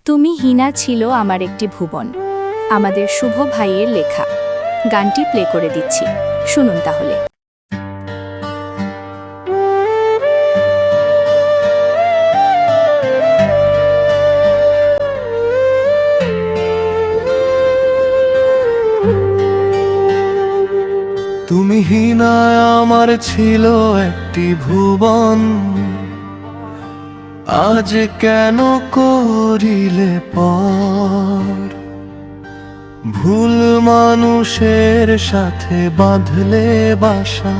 তুমি হীনা ছিল আমার একটি ভুবন। আমাদের শুভ ভাইয়ের লেখা গানটি প্লে করে দিচ্ছি, শুনুন তাহলে। তুমি হীনা আমার ছিল একটি ভুবন, আজ কেন করিলে পর? ভুল মানুষের সাথে বাঁধলে বাসা,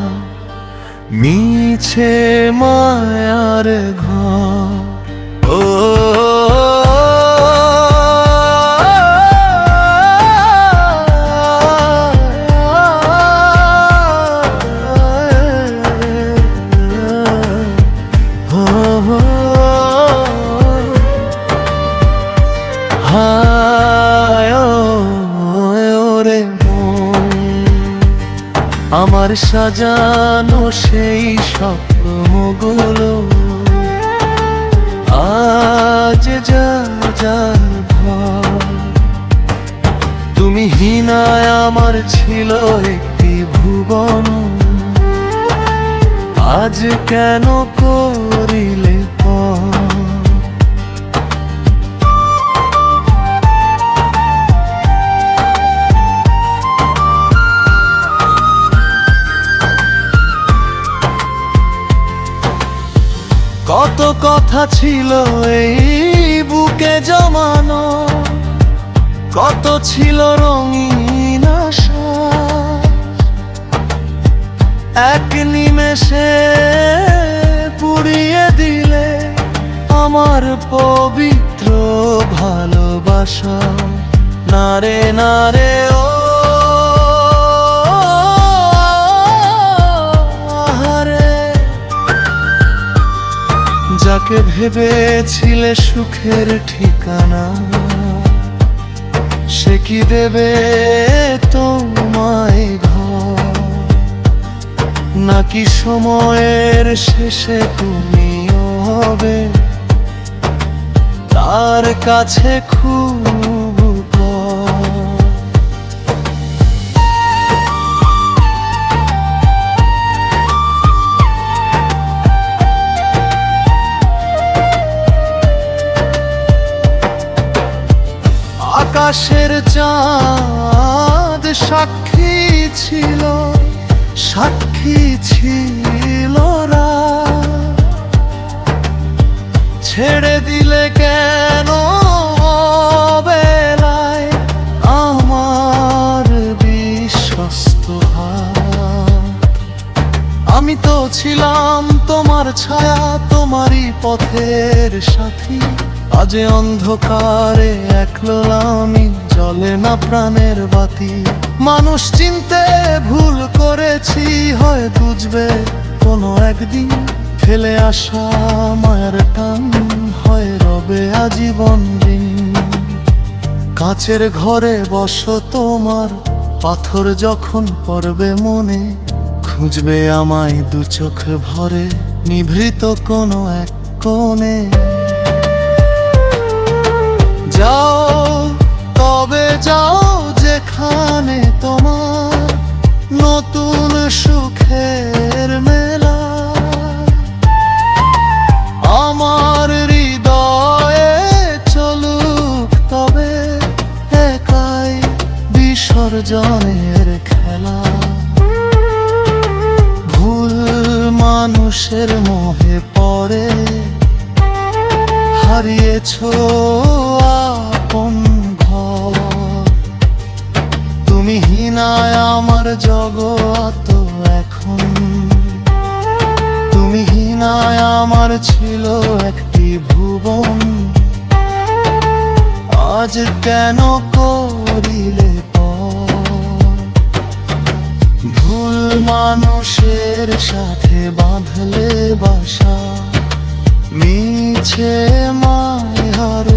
মিছে মায়ার ঘর। ও আমার সাজানো সেই স্বপ্নগুলো আজ যার ভর। তুমি হীনায় আমার ছিল একটি ভুবন, আজ কেন করিলে পর? কত কথা ছিল এই বুকে জমানো, কত ছিল রঙিন আশা, এক নিমেষে পুড়িয়ে দিলে আমার পবিত্র ভালোবাসা। নারে নারে ও যাকে ভেবেছিলে সুখের ঠিকানা, সে কি দেবে তোমায় ঘর? নাকি সময়ের শেষে তুমিও হবে তার কাছে খুব আকাশের চাঁদ সাক্ষী ছিল, সাক্ষী ছিল রাত। ছেড়ে দিলে কেন বেলায় আমার বিশ্বস্ত হাত? আমি তো ছিলাম তোমার ছায়া, তোমারই পথের সাথী। আজ অন্ধকারে একলা আমি, জ্বলে না প্রাণের বাতি। মানুষ চিনতে ভুল করেছি, হয় বুঝবে কোনো একদিন। ফেলে আসা মায়ের টান হয় রবে আজীবন দিন। কাঁচের ঘরে বসো তোমার, পাথর যখন পড়বে মনে, খুঁজবে আমায় দু চোখ ভরে নিভৃত কোনো এক কোণে। যাও তবে যাও যেখানে তোমার নতুন সুখের মেলা। আমার হৃদয়ে চলুক তবে একাই বিসর্জনের খেলা। ভুল মানুষের মোহে পড়ে হারিয়েছো আপন ঘর। তুমি হীনায় আমার জগৎ এখন, তুমি হীনায় আমার ছিল একটি ভুবন, আজ কেন করিলে পর? ভুল মানুষের সাথে বাঁধলে বাসা, মিছে মায়ার